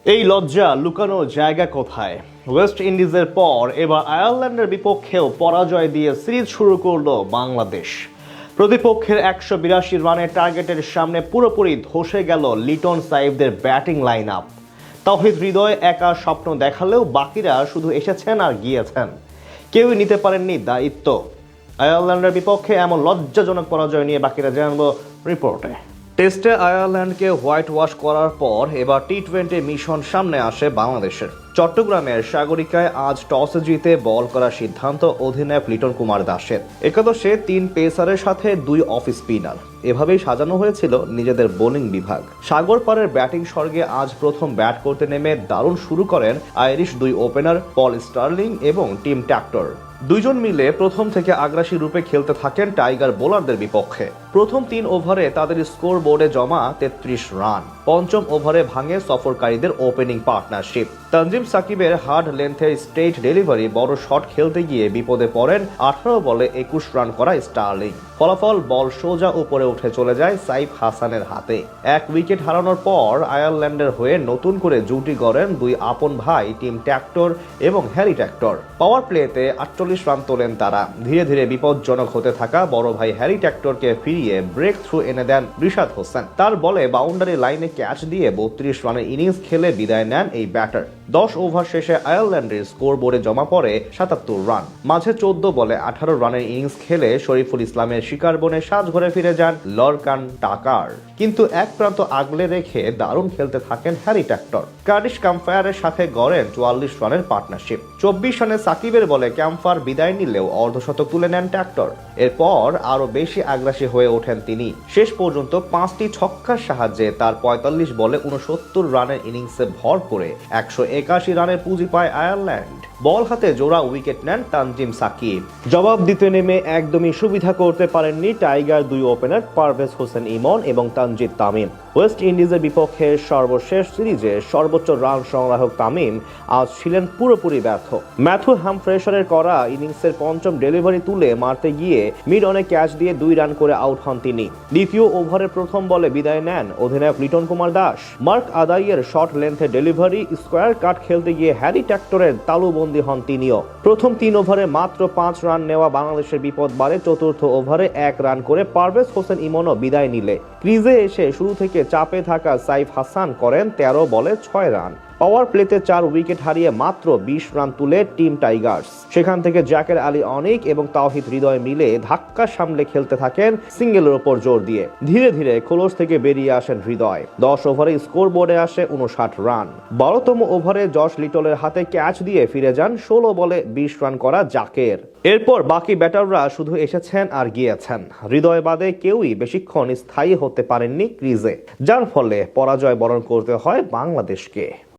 এই লজ্জা লুকানোর জায়গা কোথায়? ওয়েস্ট ইন্ডিজের পর এবার আয়ারল্যান্ডের বিপক্ষেও পরাজয় দিয়ে সিরিজ শুরু করলো বাংলাদেশ। প্রতিপক্ষের 182 রানের টার্গেটের সামনে পুরোপুরি ধসে গেল Liton সাইফদের batting line up. Towhid Hridoy একা স্বপ্ন দেখালেও বাকিরা শুধু এসেছেন আর গিয়েছেন, কেউই নিতে পারেননি দায়িত্ব। আয়ারল্যান্ডের বিপক্ষে এমন লজ্জাজনক পরাজয় নিয়ে বাকিরা জানবো রিপোর্টে। টেস্টে আয়ারল্যান্ডকে হোয়াইট ওয়াশ করার পর এবার টি-20 মিশন সামনে আসে বাংলাদেশের। চট্টগ্রামের সাগরিকায় আজ টসে জিতে বল করার সিদ্ধান্ত অধিনায়ক লিটন কুমার দাসের। একাদশে 3 পেসারের সাথে 2 অফ স্পিনার, এভাবেই সাজানো হয়েছিল নিজেদের বোলিং বিভাগ। সাগর পাড়ের ব্যাটিং স্বর্গে আজ প্রথম ব্যাট করতে নেমে দারুণ শুরু করেন আইরিশ 2 ওপেনার পল স্টার্লিং এবং টিম ট্যাক্টর। দুইজন মিলে প্রথম থেকে আগ্রাসী রূপে খেলতে থাকেন টাইগার বোলারদের বিপক্ষে। প্রথম 3 ওভারে তাদের স্কোর বোর্ডে জমা 33 রান। পঞ্চম ওভারে ভাঙে সফরকারীদের ওপেনিং পার্টনারশিপ। তানজিম সাকিবের হার্ড লেন্থের স্ট্রেট ডেলিভারি বড় শট খেলতে গিয়ে বিপদে পড়েন 18 বলে 21 রান করা স্টার্লিং। ফলাফল বল সোজা উপরে উঠে চলে যায় সাইফ হাসানের হাতে। 1 উইকেট হারানোর পর আয়ারল্যান্ডের হয়ে নতুন করে জুটি গড়েন 2 আপন ভাই টিম ট্যাক্টর এবং হ্যারি ট্যাক্টর। পাওয়ার প্লেতে 48 রান তোলেন তারা। ধীরে ধীরে বিপজ্জনক হতে থাকা বড় ভাই হ্যারি ট্যাক্টরকে ফিরিয়ে ব্রেক থ্রু এনে দেন রিশাদ হোসেন। তার বলে বাউন্ডারি লাইনে ক্যাচ দিয়ে 32 রানের ইনিংস খেলে বিদায় নেন এই ব্যাটার। 10 ওভার শেষে আয়ারল্যান্ডের স্কোর বোর্ডে জমা পড়ে 77 রান। মাঝে 14 বলে 18 রানের ইনিংস খেলে শরীফুল ইসলামের শিকার বনে সাজঘরে ফিরে যান লরকান টাকার। কিন্তু এক প্রান্ত আগলে রেখে দারুণ খেলতে থাকেন হ্যারি ট্যাক্টর। কার্ডিশ ক্যাম্পফায়ারের সাথে গড়েন 44 রানের পার্টনারশিপ। 24 রানে সাকিবের বলে ক্যাম্পফায়ার বিদায় নিলেও অর্ধশতক তুলে নেন ট্যাক্টর। এরপর আরো বেশি আগ্রাসী হয়ে ওঠেন তিনি। শেষ পর্যন্ত 5টি ছক্কার সাহায্যে তার 45 বলে 69 রানের ইনিংসে ভর করে 181 রানের পুঁজি পায় আয়ারল্যান্ড। বল হাতে জোড়া উইকেট নেন তানজিম সাকিব। জবাব দিতে নেমে একদমই সুবিধা করতে পারেননি টাইগার 2 ওপেনার পারভেজ হোসেন ইমন এবং তানজিদ তামিম। ওয়েস্ট ইন্ডিজের বিপক্ষে সর্বশেষ সিরিজে সর্বোচ্চ রান সংগ্রাহক তামিম আজ ছিলেন পুরোপুরি ব্যর্থ। ম্যাথু হ্যামফ্রেশারের করা ইনিংসের পঞ্চম ডেলিভারি তুলে মারতে গিয়ে মিড অনে ক্যাচ দিয়ে 2 রান করে আউট হন তিনি। দ্বিতীয় ওভারের প্রথম বলে বিদায় নেন অধিনায়ক লিটন কুমার দাস। মার্ক আদাইয়ের শর্ট লেন্থে ডেলিভারি স্কোয়ার কাট খেলতে গিয়ে হ্যারি ট্যাক্টরের তালুবন্দী হন তিনিও। প্রথম 3 ওভারে মাত্র 5 রান নেওয়া বাংলাদেশের বিপদ বাড়ে চতুর্থ ওভারে 1 রান করে পারভেজ হোসেন ইমনও বিদায় নিলে ক্রিজে এসে শুরু থেকে চাপে থাকা সাইফ হাসান করেন 13 বলে 6 রান। পাওয়ার প্লেতে 4 উইকেট হারিয়ে মাত্র 20 রান তুলে টিম টাইগার্স। সেখান থেকে জাকের আলী অনিক এবং তাওহিদ হৃদয় মিলে ধাক্কা সামলে খেলতে থাকেন সিঙ্গেলের ওপর জোর দিয়ে। ধীরে ধীরে খোলস থেকে বেরিয়ে আসেন হৃদয়। 10 ওভারে স্কোর বোর্ডে আসে 59 রান। 12তম ওভারে জশ লিটলের হাতে ক্যাচ দিয়ে ফিরে যান 16 বলে 20 রান করা জাকের। এরপর বাকি ব্যাটাররা শুধু এসেছেন আর গিয়েছেন। হৃদয় বাদে কেউই বেশিক্ষণ স্থায়ী হতে পারেননি ক্রিজে, যার ফলে পরাজয় বরণ করতে হয় বাংলাদেশকে।